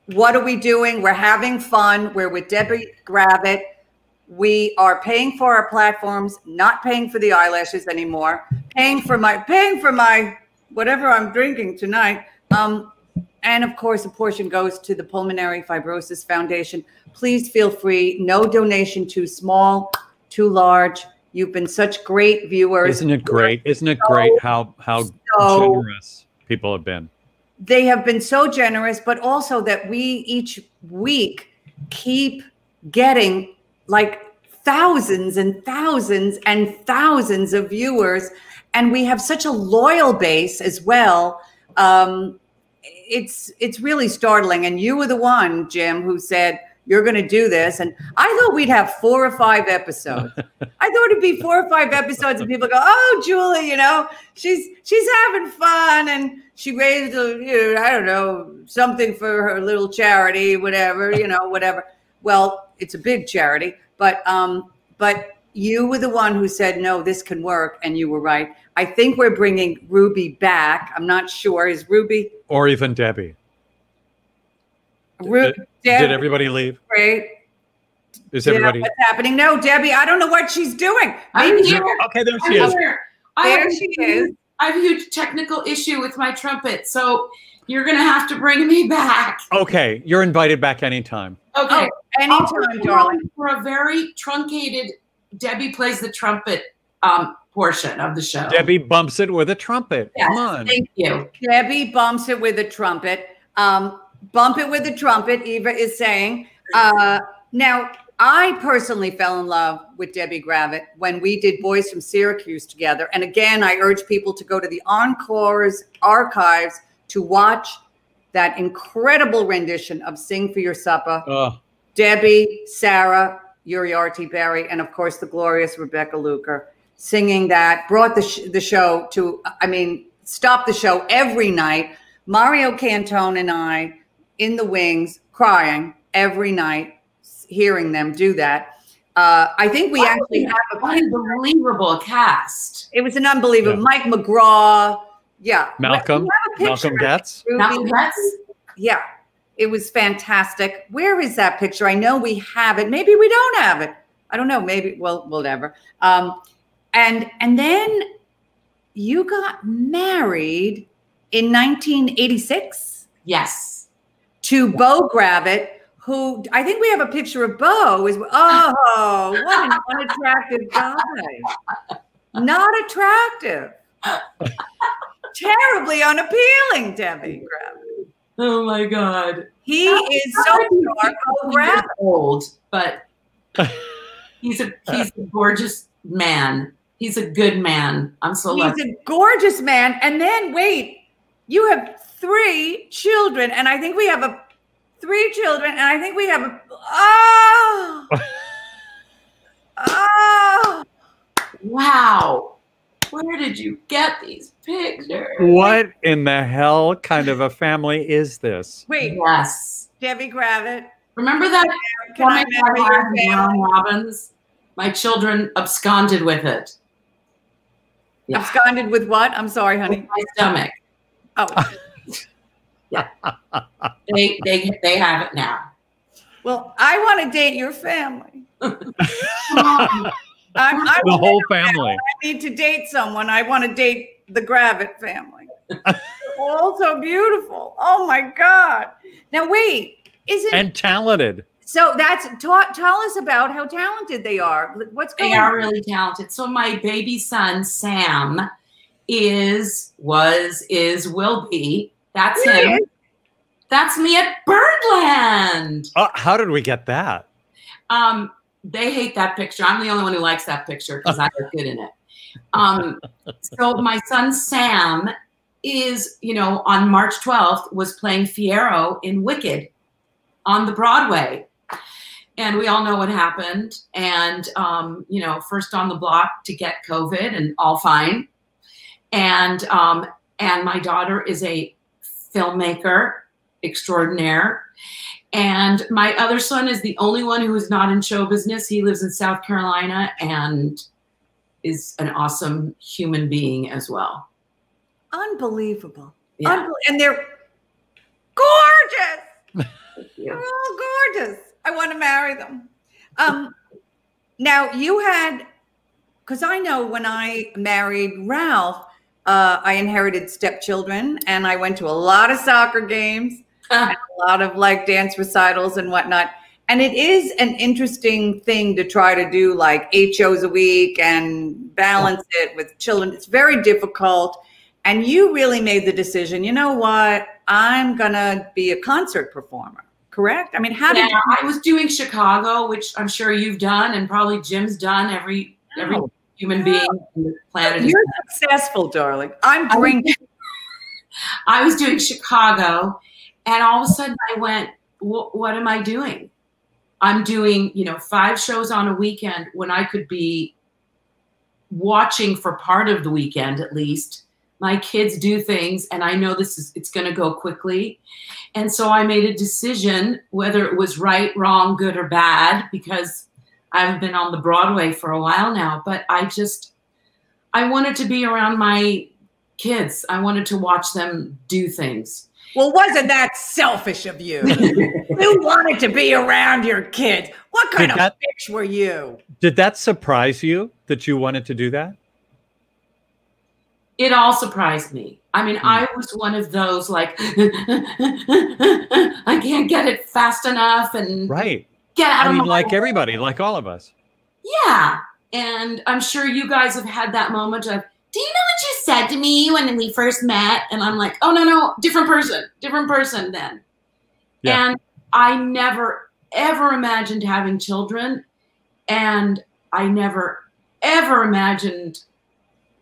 What are we doing? We're having fun. We're with Debbie Gravitte. We are paying for our platforms, not paying for the eyelashes anymore, paying for my whatever I'm drinking tonight. And of course, a portion goes to the Pulmonary Fibrosis Foundation. Please feel free. No donation too small, too large. You've been such great viewers. Isn't it great? Isn't it great how generous people have been. They have been so generous, but also that we each week keep getting like thousands and thousands and thousands of viewers. And we have such a loyal base as well. It's really startling. And you were the one, Jim, who said, you're going to do this. And I thought we'd have 4 or 5 episodes. I thought it'd be 4 or 5 episodes and people go, oh, Julie, you know, she's having fun. And she raised, I don't know, something for her little charity, whatever, you know, whatever. Well, it's a big charity, but you were the one who said, no, this can work. And you were right. I think we're bringing Ruby back. I'm not sure. Is Ruby? Or even Debbie. Did everybody leave? Great. Is everybody? What's happening? No, Debbie, I don't know what she's doing. I'm here. Okay, there she is. There she is. I have a huge technical issue with my trumpet, so you're going to have to bring me back. Okay, you're invited back anytime. Okay. Oh, anytime, darling. For a very truncated, Debbie plays the trumpet portion of the show. Debbie bumps it with a trumpet. Yes, Come on. thank you. Debbie bumps it with a trumpet. Bump it with a trumpet, Eva is saying. Now, I personally fell in love with Debbie Gravitte when we did Boys from Syracuse together. And again, I urge people to go to the Encore's archives to watch that incredible rendition of Sing for Your Supper. Debbie, Sarah, Uriarty Berry, and of course, the glorious Rebecca Luker singing that, brought the show to, I mean, stopped the show every night. Mario Cantone and I in the wings crying every night, hearing them do that. I think we actually have a unbelievable cast. It was an unbelievable Mike McGraw. Yeah. Malcolm Getz. Malcolm Getz. Yeah. It was fantastic. Where is that picture? I know we have it. Maybe we don't have it. I don't know. Maybe, well, whatever. And then you got married in 1986. Yes. To Bo Gravitte, who I think we have a picture of Bo. What an unattractive guy. Not attractive. Terribly unappealing, Debbie Gravitte. Oh my God. He is so dark. Bo Gravitte. Old, but he's a gorgeous man. He's a good man. I'm so lucky. He's a gorgeous man. And then wait, you have 3 children, and I think we have 3 children, and I think we have wow. Where did you get these pictures? What in the hell kind of a family is this? Wait. Yes. Debbie Gravitte. Remember that? Can I marry your family? Robbins? My children absconded with it. Yeah. Absconded with what? I'm sorry, honey. With my stomach. Oh. Yeah. They have it now. Well, I want to date your family. I'm the whole family. I need to date someone. I want to date the Gravitte family. All so beautiful. Oh my God. Now wait, and talented. So that's tell us about how talented they are. What's going on? They are really talented. So my baby son Sam will be. That's him. That's me at Birdland. How did we get that? They hate that picture. I'm the only one who likes that picture because I look good in it. So my son Sam is, on March 12th was playing Fiyero in Wicked on the Broadway. And we all know what happened. And, first on the block to get COVID and all fine. And my daughter is a filmmaker extraordinaire. And my other son is the only one who is not in show business. He lives in South Carolina and is an awesome human being as well. Unbelievable. Yeah. And they're gorgeous. They're all gorgeous. I want to marry them. Now you had, because I know when I married Ralph, I inherited stepchildren and I went to a lot of soccer games. And a lot of dance recitals and whatnot. And it is an interesting thing to try to do 8 shows a week and balance it with children. It's very difficult. And you really made the decision, you know what? I'm going to be a concert performer, correct? I mean, how did you... I was doing Chicago, which I'm sure you've done, and probably Jim's done. Every human being on the planet. You're successful, darling. I'm drinking. I was doing Chicago, and all of a sudden I went, what am I doing? I'm doing, 5 shows on a weekend when I could be watching for part of the weekend at least. My kids do things, and I know it's going to go quickly. And so I made a decision, whether it was right, wrong, good, or bad, because I haven't been on the Broadway for a while now, but I wanted to be around my kids. I wanted to watch them do things. Well, wasn't that selfish of you? You wanted to be around your kids. What kind of bitch were you? Did that surprise you that you wanted to do that? It all surprised me. I mean, I was one of those like, I can't get it fast enough, and right. Get out of my like way. Everybody, like all of us. Yeah. And I'm sure you guys have had that moment of, do you know what you said to me when we first met? And I'm like, oh, no, different person then. Yeah. And I never, ever imagined having children. And I never, ever imagined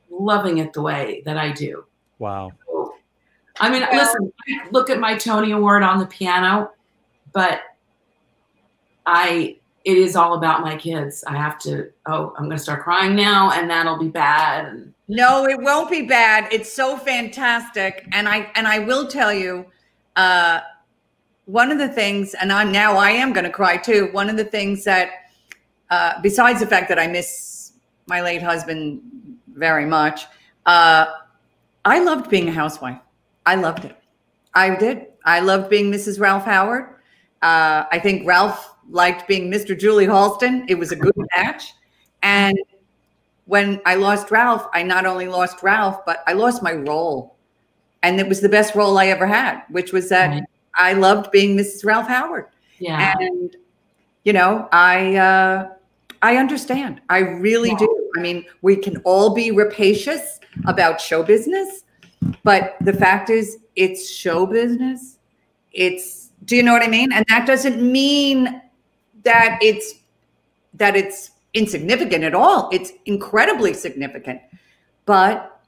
loving it the way that I do. Wow. I mean, listen, I look at my Tony Award on the piano, but it is all about my kids. I have to, I'm going to start crying now, and that'll be bad. And no, it won't be bad. It's so fantastic. And I will tell you, one of the things, and I am going to cry too. One of the things that, besides the fact that I miss my late husband very much, I loved being a housewife. I loved it. I did. I loved being Mrs. Ralph Howard. I think Ralph liked being Mr. Julie Halston. It was a good match. And when I lost Ralph, I not only lost Ralph, but I lost my role. And it was the best role I ever had, which was that I loved being Mrs. Ralph Howard. Yeah. And, I understand. I really do. I mean, we can all be rapacious about show business, but the fact is it's show business. Do you know what I mean? And that doesn't mean that it's insignificant at all. It's incredibly significant. But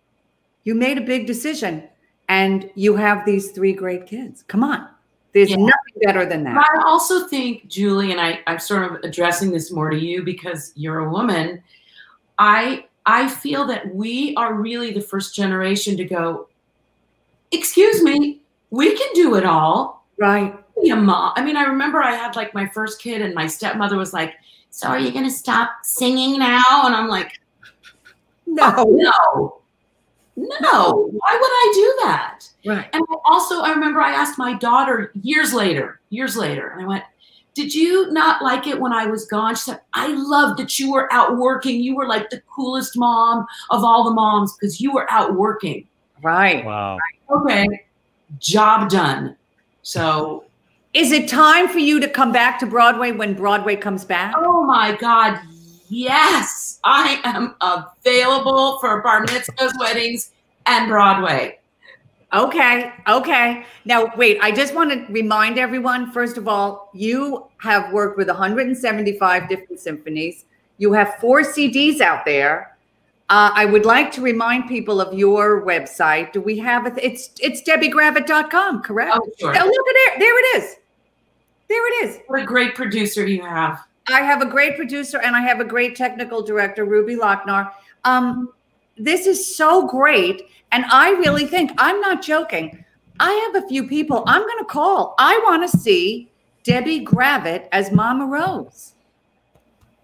you made a big decision, and you have these 3 great kids. Come on. There's nothing better than that. I also think, Julie, and I'm sort of addressing this more to you because you're a woman, I feel that we are really the first generation to go, excuse me, we can do it all. Right. Yeah, Mom. I mean, I remember I had like my first kid, and my stepmother was like, so are you going to stop singing now? And I'm like, no. Why would I do that? Right. And I remember I asked my daughter years later, and I went, did you not like it when I was gone? She said, I loved that you were out working. You were like the coolest mom of all the moms because you were out working. Right. Wow. Okay. Job done. So is it time for you to come back to Broadway when Broadway comes back? Oh my God. Yes. I am available for bar mitzvahs, weddings, and Broadway. Okay. Now, wait, I just want to remind everyone, first of all, you have worked with 175 different symphonies. You have 4 CDs out there. I would like to remind people of your website. Do we have it? It's debbiegravitte.com, correct? Oh, sure. Oh, look at it. There it is. There it is. What a great producer you have. I have a great producer, and I have a great technical director, Ruby Lochnar. This is so great. And I really think, I'm not joking, I have a few people I'm going to call. I want to see Debbie Gravitte as Mama Rose.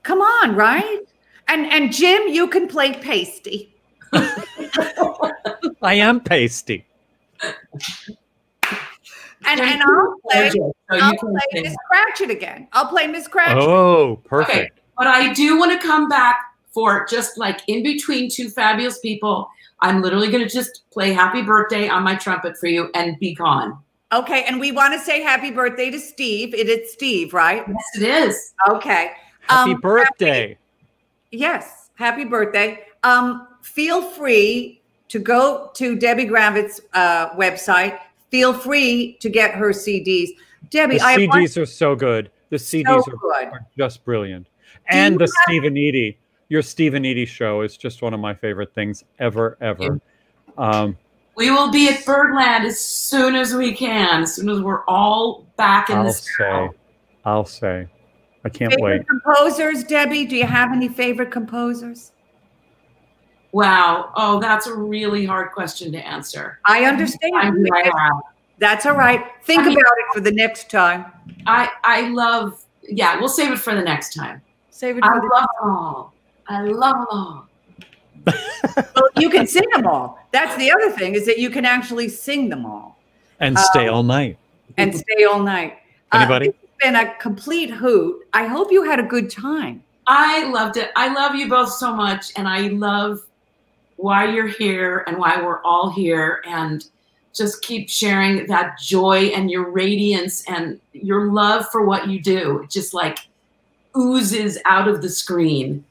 Come on, right? And Jim, you can play Pasty. I am Pasty. And I'll play Miss Cratchit again. I'll play Miss Cratchit. Oh, perfect. Okay. But I do want to come back for just like in between 2 fabulous people. I'm literally going to just play Happy Birthday on my trumpet for you and be gone. Okay. And we want to say happy birthday to Steve. It is Steve, right? Yes, it is. Okay. Happy birthday. Yes. Happy birthday. Feel free to go to Debbie Gravitte's website. Feel free to get her CDs. Debbie, the CDs are so good. The CDs are just brilliant. And the Stephen Eady, your Stephen Eady show is just one of my favorite things ever. We will be at Birdland as soon as we can, as soon as we're all back in the studio. I'll say. I can't wait. Composers, Debbie, do you have any favorite composers? Wow. Oh, that's a really hard question to answer. I understand. That's all right. Think about it for the next time. I love, yeah, we'll save it for the next time. Save it for the next time. I love them all. Well, you can sing them all. That's the other thing, is that you can actually sing them all. And stay all night. And stay all night. Anybody? It's been a complete hoot. I hope you had a good time. I loved it. I love you both so much. And I love why you're here and why we're all here. And just keep sharing that joy and your radiance and your love for what you do. It just like oozes out of the screen.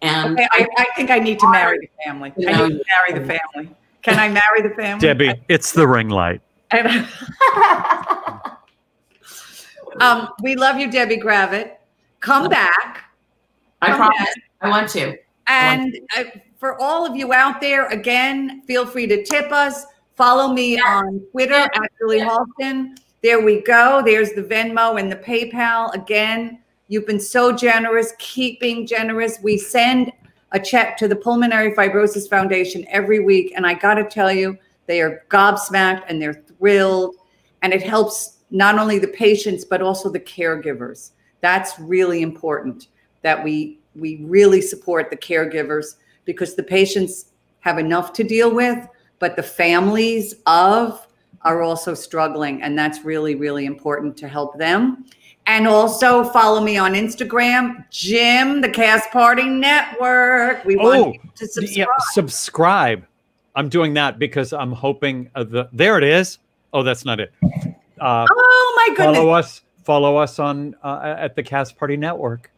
And okay, I think I need to marry the family. I need to marry the family. Can I marry the family? Debbie, it's the ring light. We love you, Debbie Gravitte. Come back. I promise. I want to. And for all of you out there, again, feel free to tip us. Follow me on Twitter at Julie Halston. There we go. There's the Venmo and the PayPal. Again, you've been so generous. Keep being generous. We send a check to the Pulmonary Fibrosis Foundation every week. And I got to tell you, they are gobsmacked and they're thrilled. And it helps not only the patients, but also the caregivers. That's really important, that we really support the caregivers, because the patients have enough to deal with, but the families are also struggling. And that's really, really important to help them. And also follow me on Instagram, Jim, the Cast Party Network. We want you to subscribe. Yeah, subscribe. I'm doing that because I'm hoping there it is. Oh, that's not it. Oh my goodness. Follow us on at the Cast Party Network.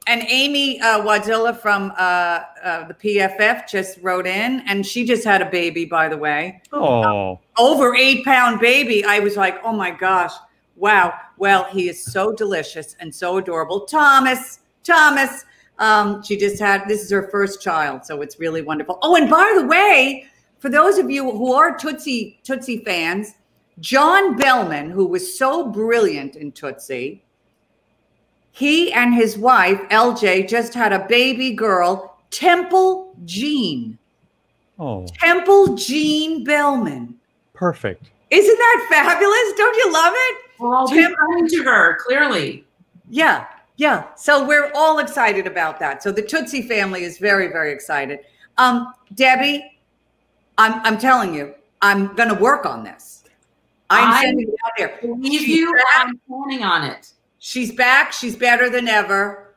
And Amy Wadzilla from the PFF just wrote in, and she just had a baby, by the way. Oh, over 8-pound baby. I was like, oh my gosh, wow. Well, he is so delicious and so adorable. Thomas. She just had, this is her first child, so it's really wonderful. Oh, and by the way, for those of you who are Tootsie fans, John Bellman, who was so brilliant in Tootsie, he and his wife, LJ, just had a baby girl, Temple Jean. Oh. Temple Jean Bellman. Perfect. Isn't that fabulous? Don't you love it? We're all coming to her, clearly. Yeah. So we're all excited about that. So the Tootsie family is very, very excited. Debbie, I'm telling you, I'm going to work on this. I'm sending it out there. I'm planning on it. She's back. She's better than ever.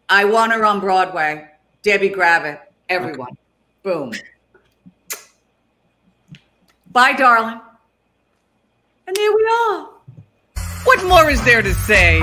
I want her on Broadway. Debbie Gravitte, everyone. Okay. Boom. Bye, darling. And there we are. What more is there to say?